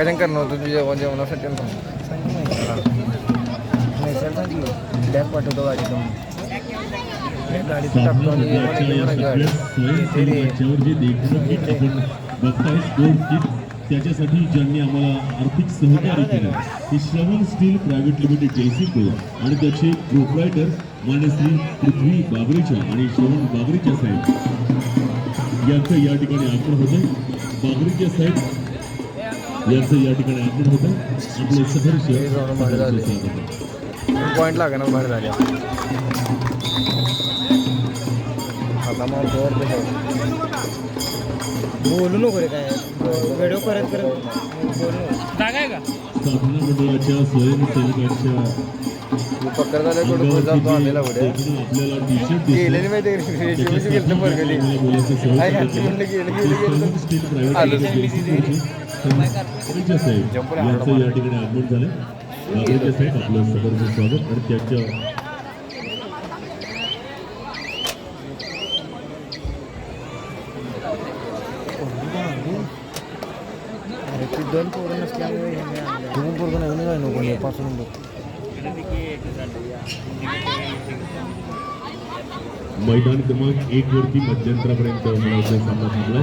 काय करणार होतं तुझ्या जेवणासाठी बॅग पाठवतो गाडीतून त्याच्यासाठी ज्यांनी आम्हाला आर्थिक सहकार्य केलं ते श्रवण स्टील प्रायव्हेट लिमिटेड जयसिंगपूर आणि त्याचे प्रोप्रायटर मान्य श्री पृथ्वी बाबरेच्या आणि श्रवण बाबरेच्या साहेब यांचं या ठिकाणी आगमन होतं. बाबरेच्या साहेब यांचं या ठिकाणी आगमन होतं. आपले सहर्ष पॉईंट लागा ना बाहेर झाल्या आता मग बोलू नको रे काय व्हिडिओ करत बोलू काय का साधना मंडळाच्या स्वयंसेवकांच्या पकड झालं कडून जातो आलेला उड्या आपल्याला टी शर्ट गेलेली माहिती गेलं बरगली यांचं या ठिकाणी आगमन झालं. बाबरेच्या साहेब आपलं सगळं स्वागत आणि त्यांच्या दोन पोरं नसल्यामुळे दोन पोरं नाही काय नको पासून मैदान क्रमांक 1 वरती मध्यंतरापर्यंत सामना थांबला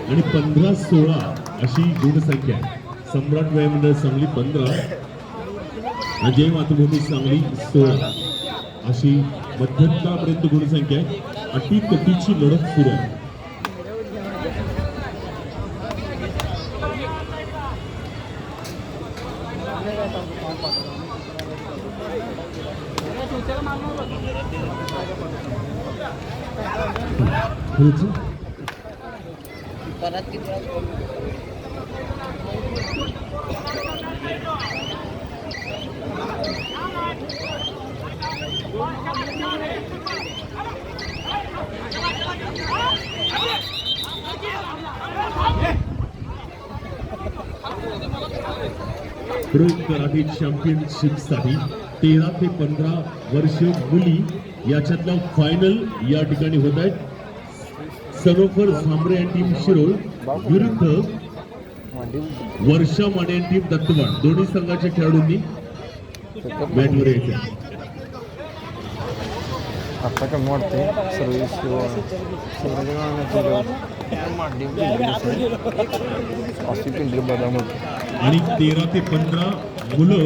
आणि 15-16 अशी गुणसंख्या. सम्राट व्यायाममंडळ सांगली 15, अजय मातृभूमी सांगली 16 अशी मध्यंतरापर्यंत गुणसंख्या. अटीतटीची लढत सुरू आहे. प्रो कराटे चॅम्पियनशिपसाठी 13 ते 15 वर्ष मुली याच्यातला फायनल या ठिकाणी होत आहेत. सनोफर झांबरे आणि टीम शिरोळ विरुद्ध वर्षा माने आणि टीम दत्तवाड. दोन्ही संघाच्या खेळाडूंनी मॅचवर यायचे. आता कमी वाटते सर्विस आणि 13 ते 15 मुलं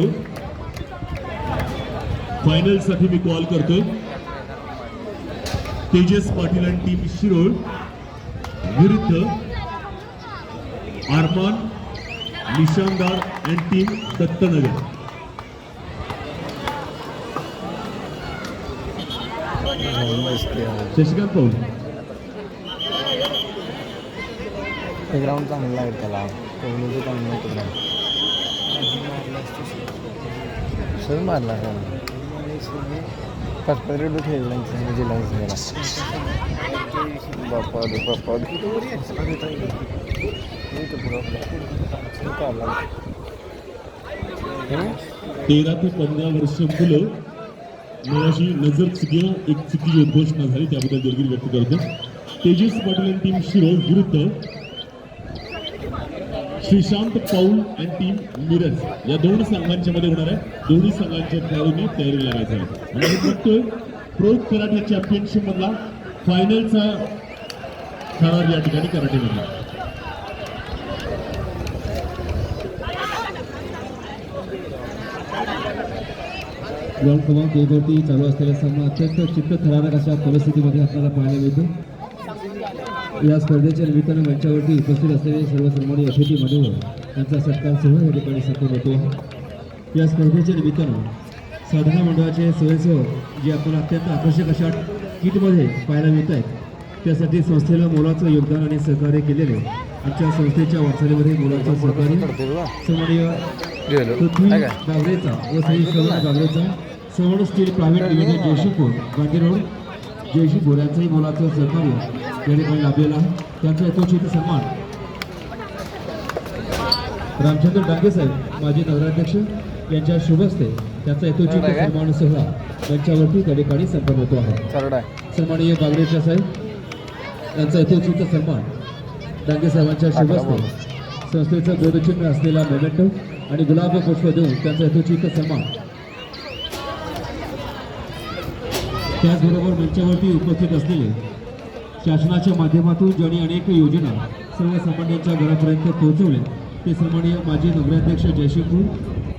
फायनल साठी मी कॉल करतोय. तेजस पाटील आणि टीम शिरोळ विरुद्ध आरमान निशानदार आणि टीम दत्तनगर. शशिकांत पाऊल ग्राउंड चांगला आहे त्याला सर मारला का पाच रेड खेळला जिल्हा बापा बापा 13 ते 15 वर्ष मुलं मगाशी नजर चुकीला एक चुकीची घोषणा झाली त्याबद्दल दिलगिरी व्यक्त करतो. तेजस पाटील आणि टीम शिरोळ विरुद्ध श्रीशांत पाऊल आणि टीम मिरज या दोन संघांच्या मध्ये होणार आहे. दोन्ही संघांच्या खेळाडूंनी तयारी लागायचं आहे. आणि बघतोय प्रो कराटे चॅम्पियनशिप मधला फायनलचा खेळाडू या ठिकाणी कराटेमध्ये. ग्राउंड क्रमांक 1 वरती चालू असलेला सामना अत्यंत चित्तथरारक अशा परिस्थितीमध्ये आपल्याला पाहायला मिळतो. या स्पर्धेच्या निमित्तानं मंचावरती उपस्थित असलेले सर्व सन्माननीय अतिथी मान्यवर यांचा सत्कार सोहळा या ठिकाणी संपन्न होतो. या स्पर्धेच्या निमित्तानं साधना मंडळाचे स्वयंसेवक जे आपल्याला अत्यंत आकर्षक अशा किटमध्ये पाहायला मिळत आहेत त्यासाठी संस्थेला मोलाचं योगदान आणि सहकार्य केलेले आमच्या संस्थेच्या वाटचालीमध्ये मोलाचं सहकार्य सन्माननीय पृथ्वी बाबरेचा व श्री श्रवण बाबरेचा Shravan steel private limited Jaysingpur Gandhi road Jaysingpur यांचंही मोलाचं सहकार्य या ठिकाणी लाभलेलं आहे. त्यांचा यथोचित सन्मान रामचंद्र डांगे साहेब माजी नगराध्यक्ष यांच्या शुभ हस्ते त्यांचा यथोचित सन्मान सोहळा त्यांच्यावरती त्या ठिकाणी संपन्न होतो आहे. सन्माननीय बागरेच्या साहेब यांचा यथोचित सन्मान डांगे साहेबांच्या शुभ हस्ते संस्थेचं बोधचिन्ह असलेला मोमेंटो आणि गुलाब पुष्प देऊन त्यांचा यथोचित सन्मान. त्याचबरोबर मंचावरती उपस्थित असलेले शासनाच्या माध्यमातून ज्यांनी अनेक योजना सर्वसामान्यांच्या घरापर्यंत पोहोचवल्या ते सन्माननीय माजी नगराध्यक्ष जयसिंगपूर,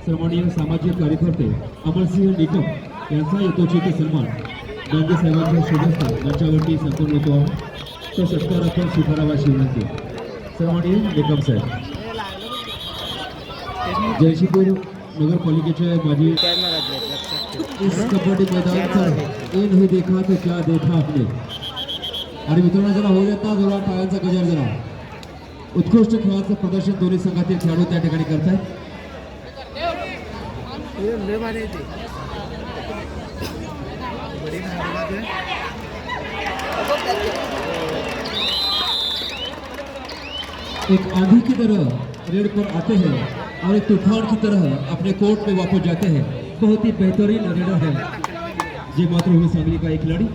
सन्माननीय सामाजिक कार्यकर्ते अमरसिंह निकम यांचा यथोचित सन्मान डांगे साहेबांच्या शुभस्था मंचावरती संपन्न होतो आहे. तो सत्कार आपण स्वीकारावा अशी विनंती. सन्माननीय निकम साहेब. जयसिंगपूर नगरपालिकेचे माजी. इस कबड्डी मैदान पर ये नहीं देखा तो क्या देखा आपने. आणि मित्रांनो जरा होऊ देता जोरा टाळ्यांचा गजर जरा. उत्कृष्ट खेळाचं प्रदर्शन दोन्ही संघातील खेळाडू त्या ठिकाणी करतायत. एक आंधी की तरह रेड पर आते हैं और एक तूफान की तरह अपने कोर्ट में वापस जाते हैं. बहुत ही बेहतरीन रेडर है जी मातृभूमि सांगली का एक खिलाड़ी.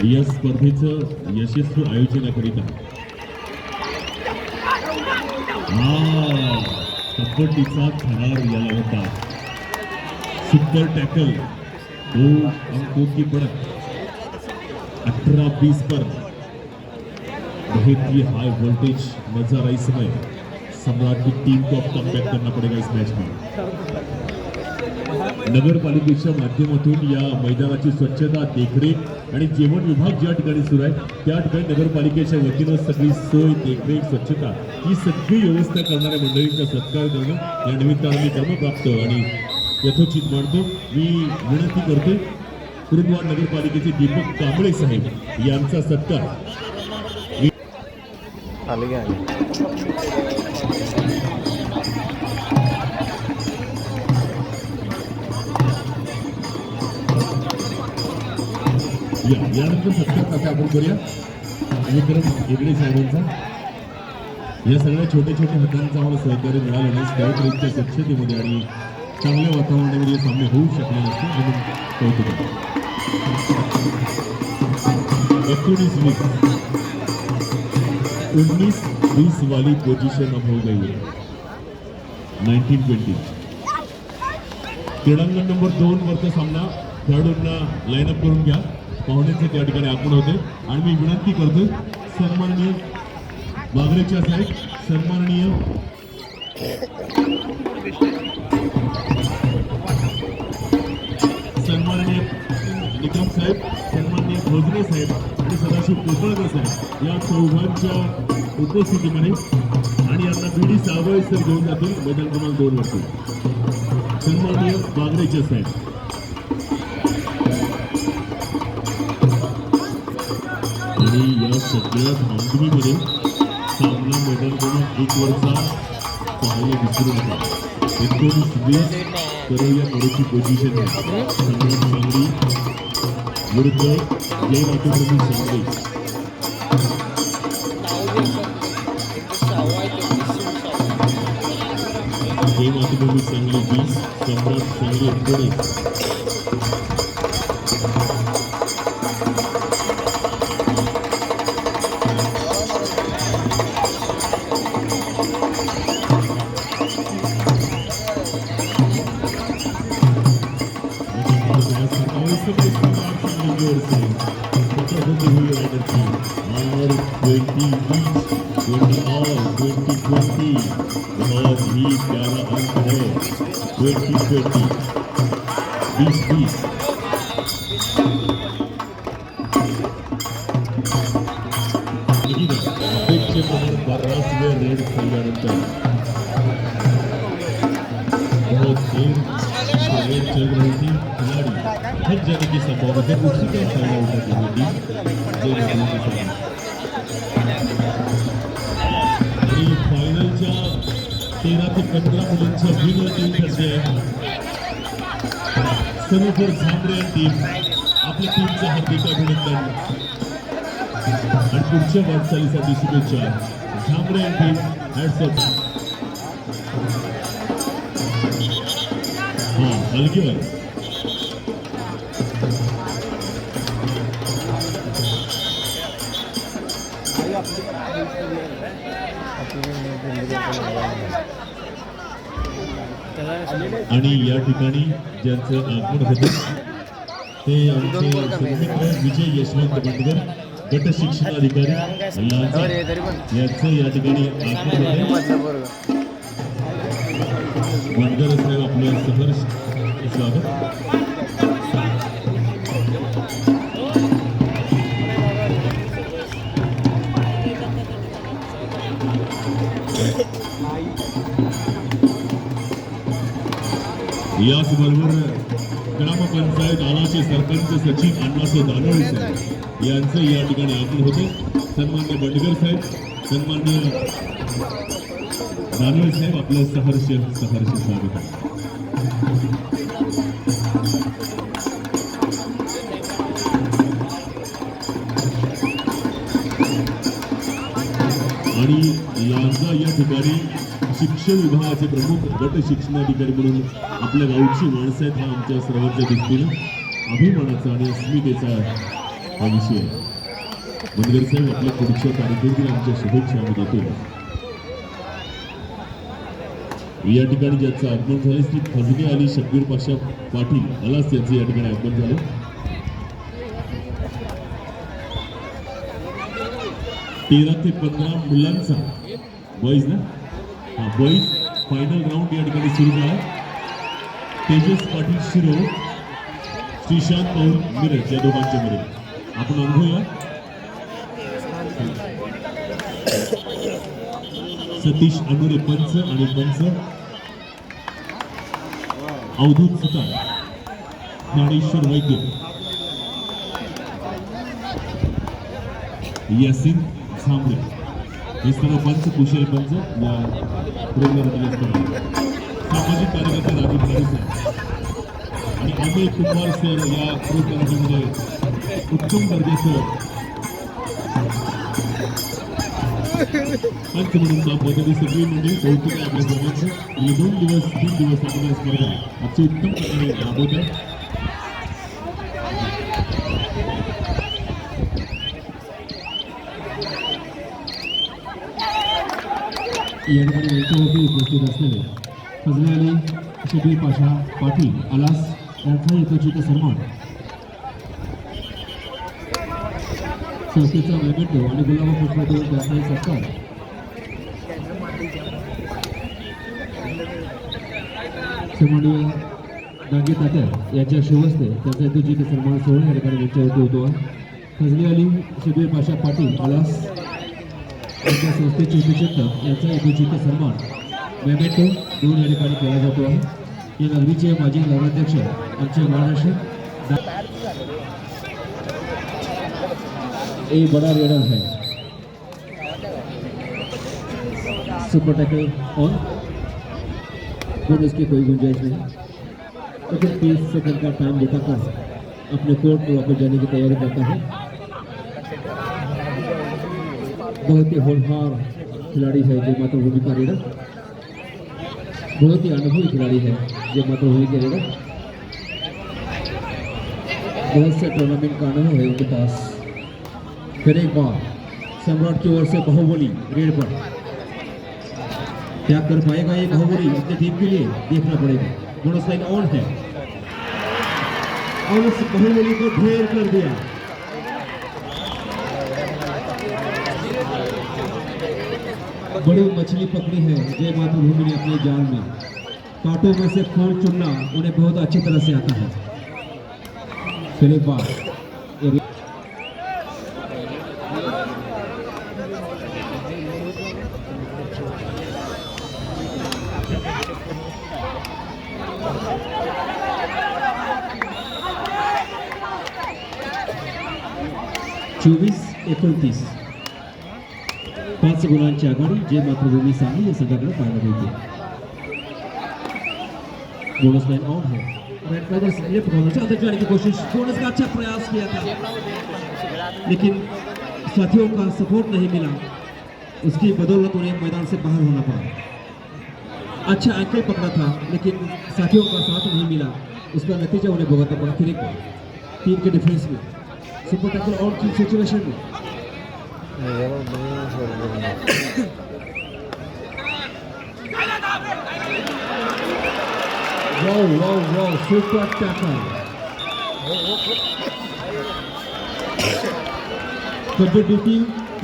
या स्पर्धेचं यशस्वी आयोजनाकरिता कबड्डीचा थरार याला होता. सुपर टैकल 2 अंकों की बढ़त 18-20 पर बहुत ही हाई वोल्टेज नजर आई समय. सम्राट की टीम को अब कमबैक करना पड़ेगा इस मैच में. नगरपालिकेच्या माध्यमातून या मैदानाची स्वच्छता, देखरेख आणि जेवण विभाग ज्या ठिकाणी सुरू आहे त्या ठिकाणी नगरपालिकेच्या वतीनं सगळी सोय, देखरेख, स्वच्छता ही सगळी व्यवस्था करणाऱ्या मंडळींचा सत्कार करणं या निमित्तानं मी क्रमप्राप्त आणि यथोचित मानतो. मी विनंती करते कुरुंदवाड नगरपालिकेचे दीपक कांबळे साहेब यांचा सत्कार. आले की आले. यानंतर सत्कार कसा आपण करूया विक्रम हेगडे साहेबांचा. या सगळ्या छोट्या छोट्या हातांचा आम्हाला सहकार्य मिळालं नाही. स्काउटच्या स्वच्छतेमध्ये आणि चांगल्या वातावरणामध्ये हे सामने होऊ शकले नसते म्हणून कौतुक. 19-20 वाली पोजीशन अब हो गई है. 19-20 क्रीडांगण नंबर 2 वरचा सामना खेळाडूंना लाईनअप करून घ्या. पाहुण्यांचे त्या ठिकाणी आपण होते आणि मी विनंती करतो सन्माननीय बागरेच्या साहेब, सन्माननीय निकम साहेब, सन्माननीय भोजने साहेब आणि सदाशिव कोपळकर साहेब या चौघांच्या उपस्थितीमध्ये आणि यांना बीडी सावळे सर घेऊन जातील मैदान क्रमांक 2 वरती. सन्माननीय बागरेच्या साहेब. आणि या सगळ्या धामधुमीमध्ये सामना मैदान क्रमांक 1 वरचा पाहायला विसरू नका. 19-20 करूया मोडीची पोझिशन आहे. सम्राट सांगली विरुद्ध जय मातृभूमी सांगली. जय मातृभूमी सांगली 20, सम्राट सांगली 19. बहुत ही प्यारा अंक है 20-20 20-20. अपेक्षे प्रमाण 12व्या रेड खेळल्यानंतर बहुत देर रेड चल रही थी. खिलाड़ी थक जाने की संभावना है. उसी का फायदा उठाती हुई टीम जय मातृभूमी आणि फायनलच्या 13 ते 15 मुलांच्या विनर टीम ठरली आहे. सनोफर झांबरे टीम आपल्या टीमचं हार्दिक अभिनंदन आणि पुढच्या वाटचालीसाठी शुभेच्छा. Zambare team hats off. अलगीवर आणि या ठिकाणी ज्यांचं आगमन होतं ते आमचे सन्मित्र विजय यशवंत बंडगर गट शिक्षणाधिकारी लांजा यांचं या ठिकाणी आगमन होतं. बंडगर साहेब आपलं सहर्ष स्वागत. याचबरोबर ग्रामपंचायत आलाचे सरपंच सचिव अण्णासाहेब दानोळे साहेब यांचं या ठिकाणी आगमन होते. सन्मान्य बंडगर साहेब, सन्मान्य दानोळे साहेब आपलं सहर्ष स्वागत आहे. आणि लांजा या ठिकाणी शिक्षण विभागाचे प्रमुख गट शिक्षणाधिकारी म्हणून आपल्या गावची माणसं आहेत. हा आमच्या सर्वांच्या दृष्टीनं अभिमानाचा आणि अस्मितेचा हा विषय आहे. बंडगर साहेब आपल्या पुढच्या कार्यक्रमातील आमच्या शुभेच्छा आम्ही देतो. या ठिकाणी ज्याचं आगमन झाले श्री फजले अली शब्बीर पाशा पाटील अलास यांचं या ठिकाणी आगमन झालं. तेरा ते 15 मुलांचा बॉईज ना बॉईज फायनल राऊंड या ठिकाणी सुरू झाला. तेजस पाटील शिरोळ, श्रीशांत पाऊल मिरज या दोघांच्या मध्ये आपण अनुभवूया. सतीश अनुरे पंच आणि पंच अवधूत सुतार, ज्ञानेश्वर वैद्य, यासिन झांबरे हे सर्व पंच कुशल पंच या प्रोग्राममध्ये असतात. सामाजिक कार्यकर्ते राजू खरे सर आणि अमित कुमार सर या प्रोग्राममध्ये उत्तम दर्जाचं पंच म्हणून काम होतं. सगळी म्हणजे कौतुक आहे आपल्या सर्वांचं. हे 3 दिवस आपल्या स्पर्धा अति उत्तम प्रकारे राबवत आहे. या ठिकाणी यांच्यावरती उपस्थित असलेले फजले अली शब्बीर पाशा पाटील अलास यांचा यथोचित सन्मान, संस्थेचा मेमेंटो आणि गुलाब पुष्प देऊन त्यांचाही सत्कार. सन्माननीय नागी तात्या यांच्या शिवस्ते त्यांचा यथोचित सन्मान सोहळा या ठिकाणी यांच्यावरती होतो आहे. फजले अली शब्बीर पाशा पाटील अलास यांच्या संस्थेचे उपचिंतक यांचा यथोचित सन्मान मेमेंटो देऊन या ठिकाणी केला जातो आहे. या नगरीचे माजी नगराध्यक्ष आमचे महाराष्ट्र ए बड़ा रेडर है. सुपर टैकल ऑन, इसकी कोई गुंजाइश नहीं, लेकिन 30 सेकंड का टाइम दिखाकर अपने कोर्ट पर वापस जाने की तैयारी करता है. बहुत ही होनहार खिलाड़ी है जो मातृभूमि का रेडर, बहुत ही अनुभवी खिलाड़ी है जो मातृभूमि के रेडर. बहुत से टूर्नामेंट का अनुभव है उनके पास. फिर एक बार सम्राट की ओर से बाहुबली रेड पर क्या कर पाएगा ये बाहुबली अपने टीम के लिए देखना पड़ेगा. बोनस लाइन ऑन है और उस बाहुबली को ढेर कर दिया. बड़ी मछली पकड़ी है जय मातृभूमि ने अपने जाल में. कांटों में से खून चुनना उन्हें बहुत अच्छी तरह से आता है. फिर एक बार 24-29 5 गुणांची आघाडी जे मातृभूमी सांगली या संघाकडे पाहायला मिळते. बोनस लाइन ऑन है. रेड ब्रदर्स लिफ्ट होना चाहते जाने की कोशिश, बोनस का अच्छा प्रयास किया था लेकिन साथियों का सपोर्ट नहीं मिला. उसकी बदौलत उन्हें मैदान से बाहर होना पड़ा. अच्छा एंकल पकड़ा था लेकिन साथियों का साथ नहीं मिला, उसका नतीजा उन्हें भुगतना पड़ा। फिर एक बार 3 के डिफरेंस में सुपर टैकल और की सिचुएशन में वाओ सुपर टैकल। कबड्डीतील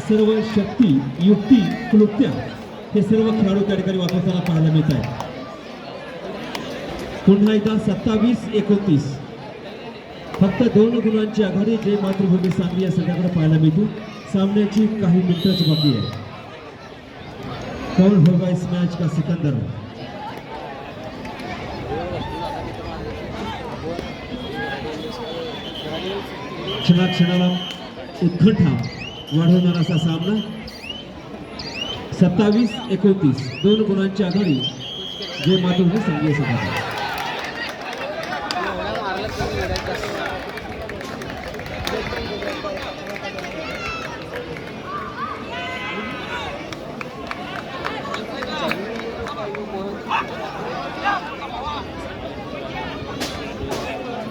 सर्व शक्ती, युक्ती, क्लुप्त्या हे सर्व खेळाडू त्या ठिकाणी वापरताना पाहायला मिळत आहे। पुन्हा एकदा 27-29 फक्त 2 गुणांची आघाडी जय मातृभूमी सांगली या संघाकडे पाहायला मिळते। सामन्याची काही मिनिटच बाकी आहे। कौन होगा इस मैच का सिकंदर? क्षणाक्षणाला उत्कंठा वाढवणारा असा सामना। 27-29 2 गुणांची आघाडी जय मातृभूमी सांगली या संघाकडे।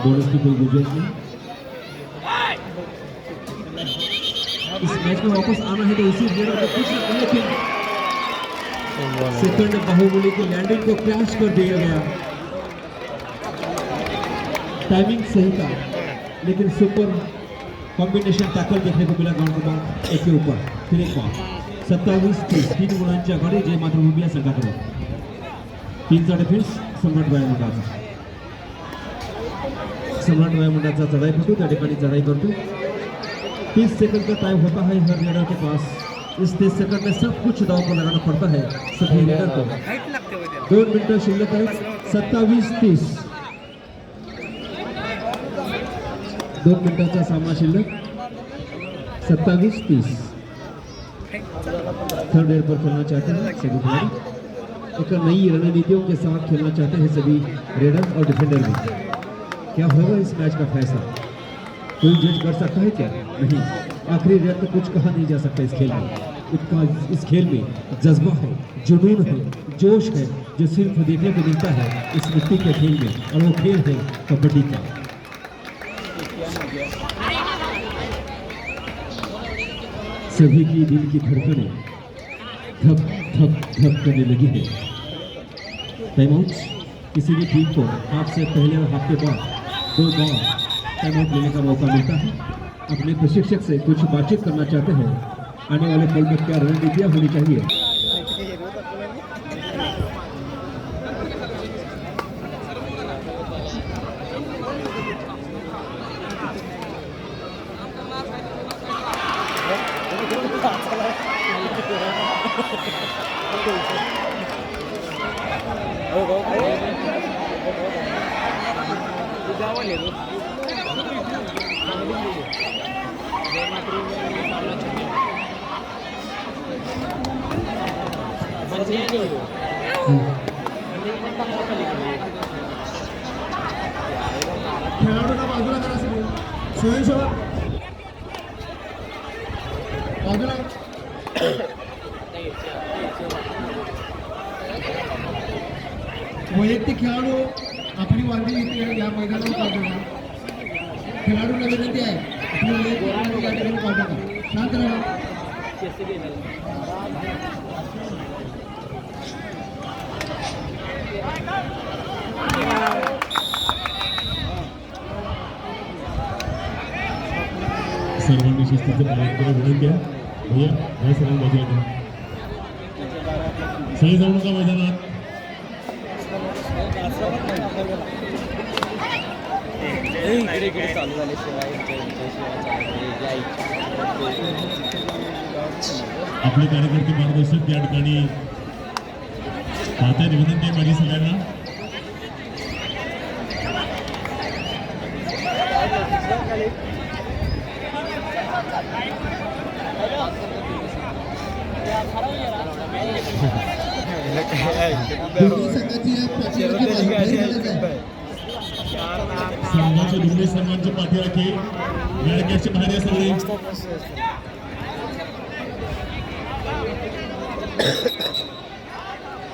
बोनस की कोई गुंजाइश नहीं। इस मैच में वापस आना है तो इसी गेयर में कुछ लेकिन सेकंड बाहुबली की लैंडिंग को क्रैश कर दिया गया। टाइमिंग सही था लेकिन सुपर कॉम्बिनेशन टैकल देखने को मिला ग्राउंड क्रमांक 1 के ऊपर। फिर एक बार 27-30 3 गुणांची आघाडी जय मातृभूमी या संघाकडे। 3चा डिफेन्स सम्राट वायुमंडळाचा। सम्राट वायुमंडळाचा चढाईपटू त्या ठिकाणी चढाई करतो। 30 सेकंड का टाइम होता है हर रेडर के पास। इस 30 सेकंड में सब कुछ दाव पर लगाना पड़ता है सभी रेडर को। 2 मिनटं शिल्लक आहेत। 27-30 2 मिनिटांचा सामना शिल्लक। 27-30 थर्ड एयर पर खेलना चाहते हैं सभी खिलाड़ी। एक नई रणनीतियों के साथ खेलना चाहते हैं सभी रेडर और डिफेंडर भी। क्या होगा इस मैच का फैसला? कोई जज कर सकता है क्या? नहीं। आखिरी रेड तक कुछ कहा नहीं जा सकता इस खेल में। इस खेल में जज्बा है, जुनून है, जोश है जो सिर्फ देखने को मिलता है इस मिट्टी के खेल में, और वो खेल है कबड्डी का। सभी की दिल की धड़कनें धक धक धक करने लगी है। टाइम आउट किसी भी टीम को हाफ से पहले और हाफ के बाद 2 बार टाइम आउट लेने का मौका मिलता है। अपने प्रशिक्षक से कुछ बातचीत करना चाहते हैं। आने वाले पल में क्या रणनीतियाँ होनी चाहिए? खेळाडूंना बाजूला करा सगळं. स्वयंसेवक बाजूला. वैयक्तिक खेळाडू आपली वांदी या मैदानावर पाठवणार. खेळाडूंना विनंती आहे आपली वैयक्तिक या ठिकाणी पाठवा. शांत राहा. सर्वांनी शिस्तीचं पालन करून विनंती आहे. भैया ह्या सर्व बाजूला करा. सही जाऊ नका मैदानात. आपले कार्यकर्ते मार्गदर्शक या ठिकाणी पाहताय. विनंती आहे माझी सगळ्यांना. संघाचे दोन्ही संघांचे पाठीराखे मॅडकॅशचे बाहेर या सगळे.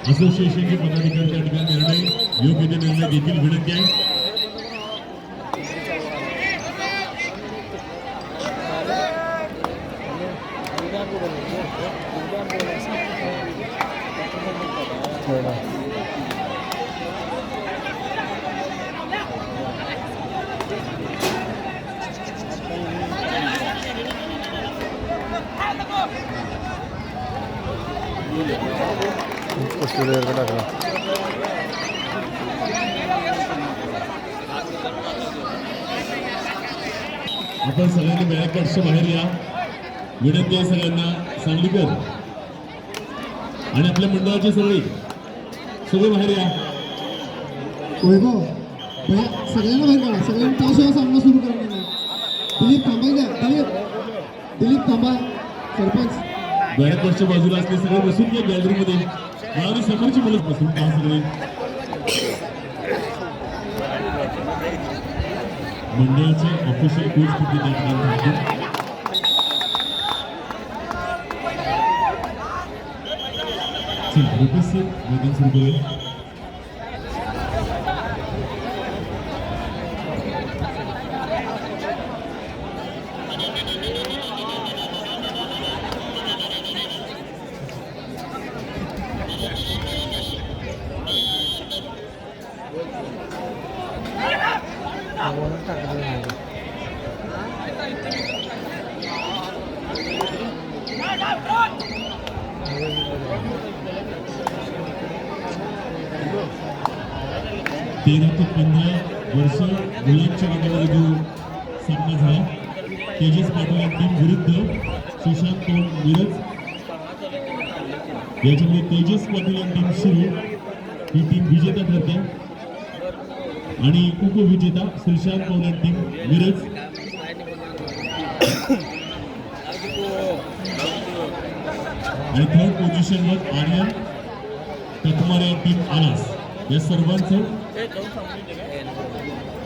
असोसिएशनचे पदाधिकारी त्या ठिकाणी निर्णय योग्य ते निर्णय घेतील विनंती आहे. टाकला आपण सगळ्यांनी बॅरिकेड्सच्या बाहेर या विनंती आहे सगळ्यांना. सांगलीकर आणि आपल्या मंडळाचे सगळे बाहेर या. वैभव भैया सगळ्यांना बाहेर काढा. सगळ्यांना त्याशिवाय सामना सुरू करा. दिलीप थांबायला. दिलीप थांबा. सरपंच बॅरिकेड्सच्या बाजूला असले सगळे बसून घ्या गॅलरीमध्ये. गाडी समोरची मुलं बसून पहा सगळे. मंडळाचे ऑफिशियल कोच किती त्या ठिकाणी रुपेश सर मैदान सुरू करेल. तेरा ते 15 वर्ष मुलांच्या गटामध्ये जो सामना झाला तेजस पाटील या टीम विरुद्ध सुशांत तोंड मिरज. याच्यामध्ये तेजस पाटील या टीम शिरो ही टीम विजेता ठरते आणि उपविजेता श्रीशांत पवार या टीम मिरज. आणि थर्ड पोझिशनवर आर्यन कथमार या टीम आलास. या सर्वांचं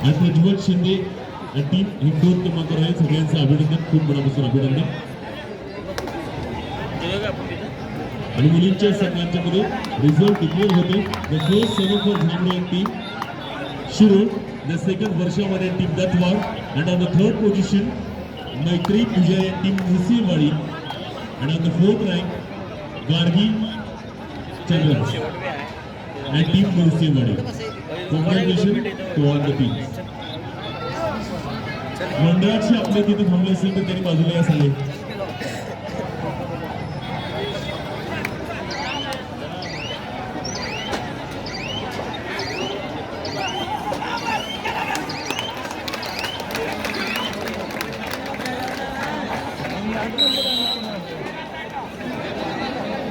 आणि प्रज्वल शिंदे या टीम हे 2 क्रमांकावर आहे. सगळ्यांचं अभिनंदन, खूप मनापासून अभिनंदन. आणि मुलींच्या संघांच्यामध्ये रिझल्ट डिक्लेअर होते. The first seven for Zambade team Shirol, the second वर्षामध्ये team Dattawad and on the third position Maitri Pooja या team Musiwadi and on the fourth rank Gargi Chandras and team Musiwadi. Congratulations to all the teams. मंडळाची आपले तिथे थांबले असेल तर त्यांनी बाजूला या सगळे.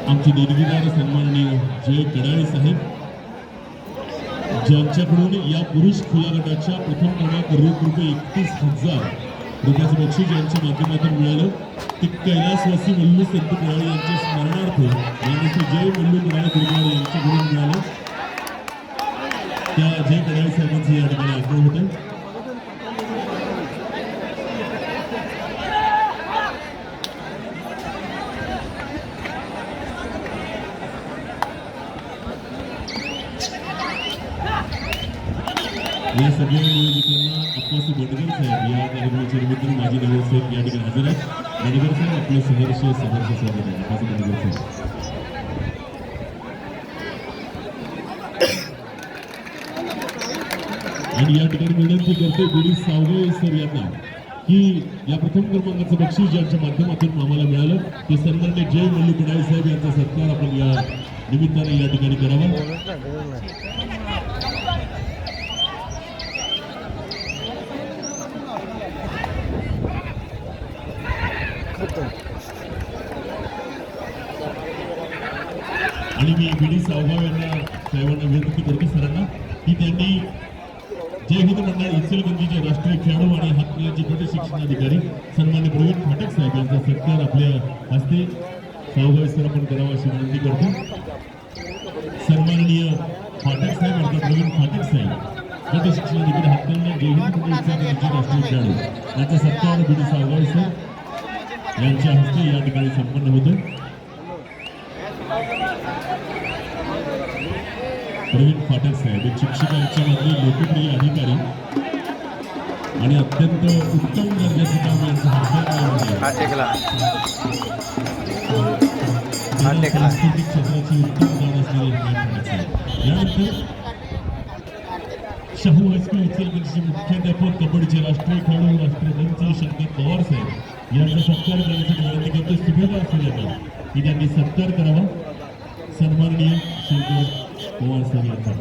आमचे देणगीदार सन्माननीय जय कडाळे साहेब ज्यांच्याकडून या पुरुष खुल्या गटाच्या प्रथम क्रमांक रोख रुपये 31,000 रुपयाचं बक्षीस यांच्या माध्यमातून मिळालं. ते कैलासवासी मल्लू संत कुराळे यांच्या स्मरणार्थ यामध्ये जय मल्लू कुराळे कुरबाळे यांच्याकडून मिळालं. त्या जय कडाळे साहेबांचं या ठिकाणी आग्रह होतं. या सगळ्या नियोजकांना अप्पासू बडगर साहेब या कार्यक्रमाच्या निमित्तानं माजी नगरसेवक या ठिकाणी हजर आहेत. बडगर साहेब आपलं सहर्ष स्वागत आहे. अप्पासू बडगर साहेब. आणि या ठिकाणी विनंती करतो बीडी सावगे सर यांना की या प्रथम क्रमांकाचं बक्षीस ज्यांच्या माध्यमातून आम्हाला मिळालं ते सन्माननीय जय मल्लू कुडाळे साहेब यांचा सत्कार आपण या निमित्ताने या ठिकाणी करावा. आणि मी बीडी सावगाव यांना साहेबांना विनंती करतो सरांना की त्यांनी जय हिंद मंडळ इचलकरंजीचे राष्ट्रीय खेळाडू आणि हातकलांचे गट शिक्षणाधिकारी सन्मान्य प्रवीण फाटक साहेब यांचा सत्कार आपल्या हस्ते सावगाव सर आपण करावा अशी विनंती करतो. सन्माननीय फाटक साहेब अर्थात प्रवीण फाटक साहेब गट शिक्षणाधिकारी हातकलांना जय हिंद मंडळ इचलकरंजीचे राष्ट्रीय खेळाडू यांचा सत्कार बीडी सावगाव सर यांच्या हस्ते या ठिकाणी संपन्न होतो. प्रवीण फाटक साहेब एक शिक्षकांच्या मधले लोकप्रिय अधिकारी आणि अत्यंत उत्तम दर्जाचे काम यांचं हात टेकला सांस्कृतिक क्षेत्राची उत्तम जाण असलेले फाटक साहेब. यानंतर शाहू हायस्कूल इचलकरंजीचे मुख्याध्यापक कबड्डीचे राष्ट्रीय खेळाडू राष्ट्रपती शंकर पवार साहेब यांचा सत्कार करण्यासाठी विनंती करतो. सुभेदार सूर्यकांत की त्यांनी सत्कार करावा. सन्माननीय शंकर पवार साहेब यांचा.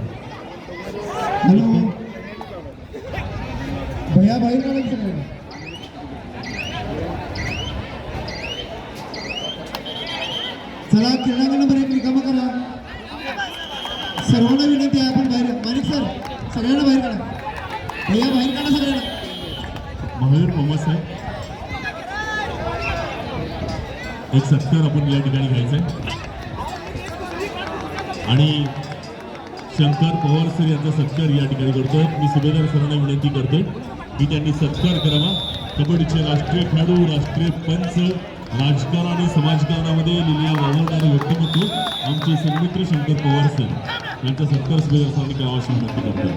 हॅलो भैया बाहेर काढा सगळ्यांना. चला क्रीडांगण नंबर 1 रिकामा करा. सर्वांना विनंती आहे आपण बाहेर. माणिक सर सगळ्यांना बाहेर काढा. भैया बाहेर काढा सगळ्यांना. महावीर पवार साहेब एक सत्कार आपण या ठिकाणी घ्यायचा आहे आणि शंकर पवार सर यांचा सत्कार या ठिकाणी करतो. मी सुभेदार सरांना विनंती करतो की त्यांनी सत्कार करावा. कबड्डीचे राष्ट्रीय खेळाडू राष्ट्रीय पंच राजकारण आणि समाजकारणामध्ये लिहिलेल्या वावरणारे व्यक्तिमत्व आमचे सन्मित्र शंकर पवार सर यांचा सत्कार सुभेदार सरांनी करावा अशी विनंती करतो.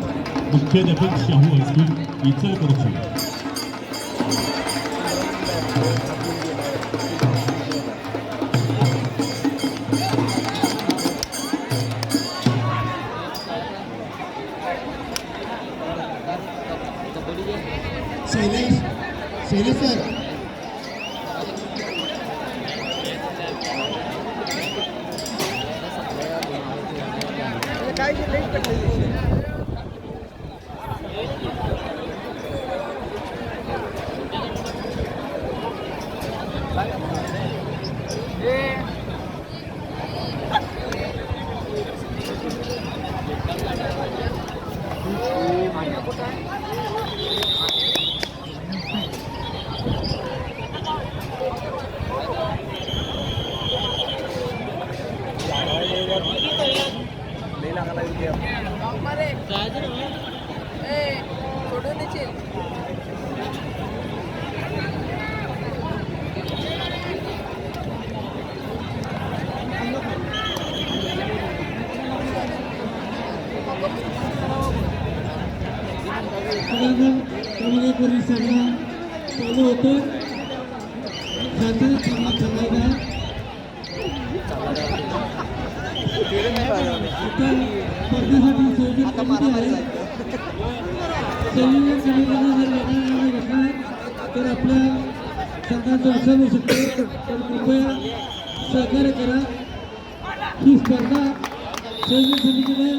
मुख्याध्यापक शाहू हायस्कूल इचलकरंजी. शैलेश सर क्रमांक सामना चालू होतो. शांततेत सामना चाललाय. आता स्पर्धेसाठी संयोजन कमिटी आहे. संयोजन समितीने जर निर्णय घेतला तर आपल्या संघाचं नुकसान होऊ शकते. तर कृपया सहकार्य करा. ही स्पर्धा संयोजन समितीने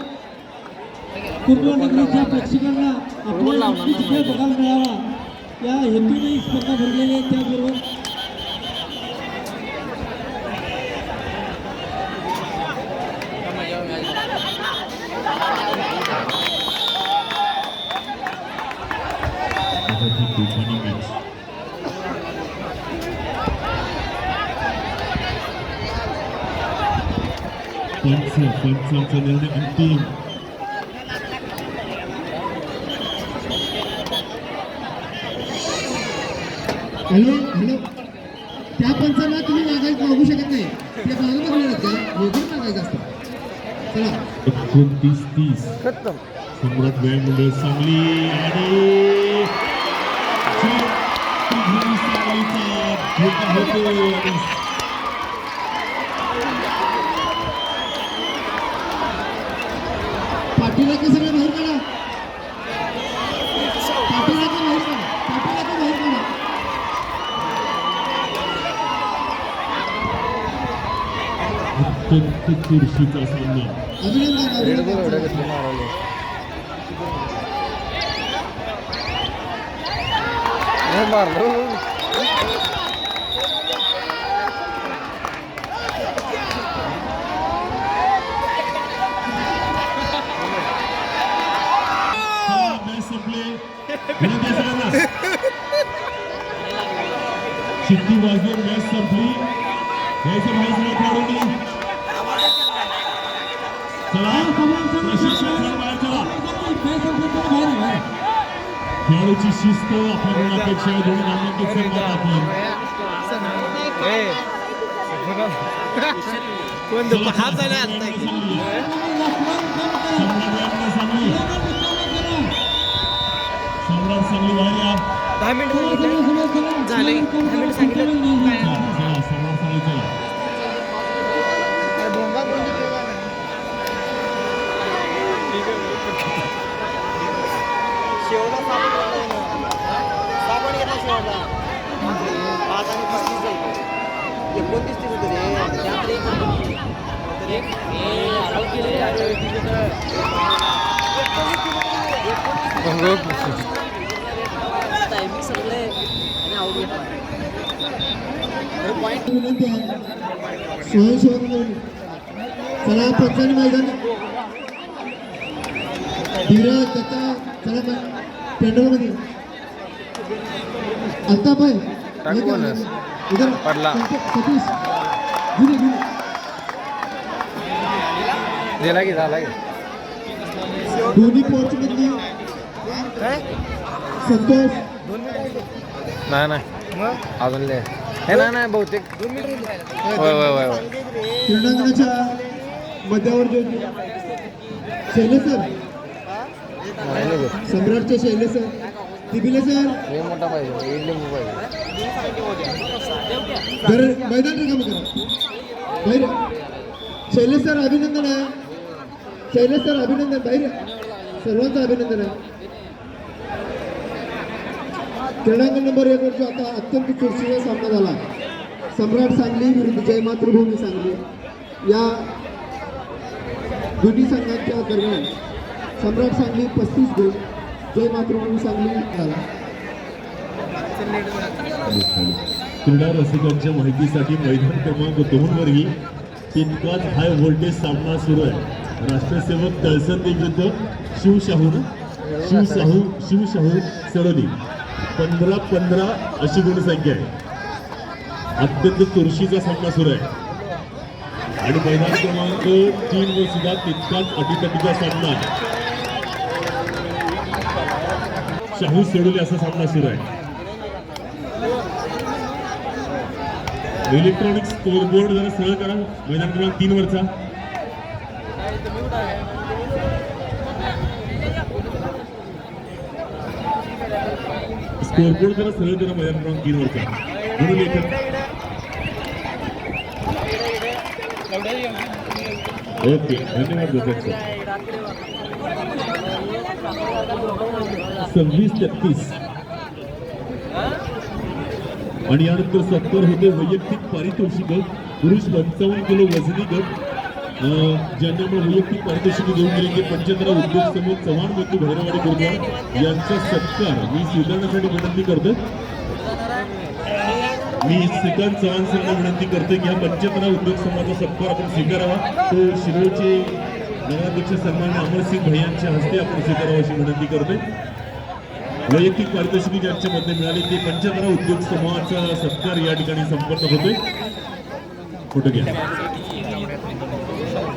पूर्णनगरीच्या प्रेक्षकांना आपला खेळ बघायला मिळावा या हेतूने ही स्पर्धा भरलेली आहे. त्याबरोबर पंचांचा निर्णय अंतिम. हॅलो हॅलो त्या पंचांना तुम्ही मागू शकत नाही. ते मागं बघणार का वेगळं मागायचं असतं. चला 29-30 सम्राट व्यायाम मंडळ सांगली आणि पाठीराखे सगळे बाहेर काढा. पाठीराखे बाहेर काढा. पाठीराखे बाहेर काढा. अत्यंत चुरशीचा सामना. अभिनंदन मारलो शिट्टी वाजवून मॅच संपली. यायचं बाहेर सगळ्या खेळाडूंनी. चला प्रशिक्षण बाहेर चला. खेळाडूची शिस्त आपल्याकडून अपेक्षा आहे. दोन नामांकित संघात आपण सम्राट सांगली बाहेर या. 10 मिनिट झाले 10 मिनिट सांगितलं चला, सम्राट सांगली चला. साबण घेतला शेवटला 5 आणि 35 आहे 29 30 होते टायमिंग सगळे आणि आउट घेतला पॉईंट विनंती आहे स्वयंसेवक चला पंचायत मैदान धीरज दत्ता चला पेंडॉलमध्ये अल्ताफ आहे टाकू बोनस. इधर पडला. सतीश धीरे धीरे दिला की झाला की दोन्ही पोर्चमधली संतोष नाही अजून ले हे नाही बहुतेक होय होय होय होय क्रीडांगणाच्या मध्यावर जो शैलेश सर नाही लगेच. सम्राटचे शैलेश सर दिबिले सर हे मोठा पाहिजे हे लिंबू पाहिजे मैदान रिकाम करा बाहेर शैलेश सर अभिनंदन आहे शैलेश सर अभिनंदन बाहेर सर्वांचं अभिनंदन आहे क्रीडांगण नंबर 1 वरचा आता अत्यंत चुरशीचा सामना झाला सम्राट सांगली विरुद्ध जय मातृभूमी सांगली या दोन्ही संघांच्या दरम्यान सम्राट सांगली 35 गुण जय मातृभूमी सांगली झाला क्रीडा रसिकांच्या माहितीसाठी मैदान क्रमांक 2 वरही तितकाच हाय व्होल्टेज सामना सुरू आहे. राष्ट्रसेवक तळसंदे विरुद्ध शिवशाहू सरोली 15-15 अशी गुणसंख्या आहे. अत्यंत चुरशीचा सामना सुरू आहे आणि मैदान क्रमांक 3 वर सुद्धा तितकाच अटीतटीचा सामना आहे. शाहू सरोली असा सामना सुरू आहे. इलेक्ट्रॉनिक स्कोरबोर्ड जरा सरळ करा मैदान क्रमांक 3 वरचा. स्कोरबोर्ड जरा सरळ करा मैदान क्रमांक 3 वरचा. म्हणून लेखन ओके धन्यवाद दोघांचे. 26-33 आणि यानंतर 70 होते वैयक्तिक पारितोषिक पुरुष 55 किलो वजनी गट ज्यांना वैयक्तिक पारितोषिक देऊन गेले ते 75 उद्योग समूह चव्हाण बंधू भैरवाडी गुरुद्वार यांचा सत्कार मी स्वीकारण्यासाठी विनंती करतो. मी श्रीकांत चव्हाण सरांना विनंती करतो की या 75 उद्योग समूहाचा सत्कार आपण स्वीकारावा. तो शिरोळचे नगराध्यक्ष सन्मान्य अमरसिंग भैयांच्या हस्ते आपण स्वीकारावा अशी विनंती करतोय. वैयक्तिक पारितोषिक ज्यांच्यामध्ये मिळाले ते 75 उद्योग समूहाचा सत्कार या ठिकाणी संपन्न होतोय. फोटो घ्या.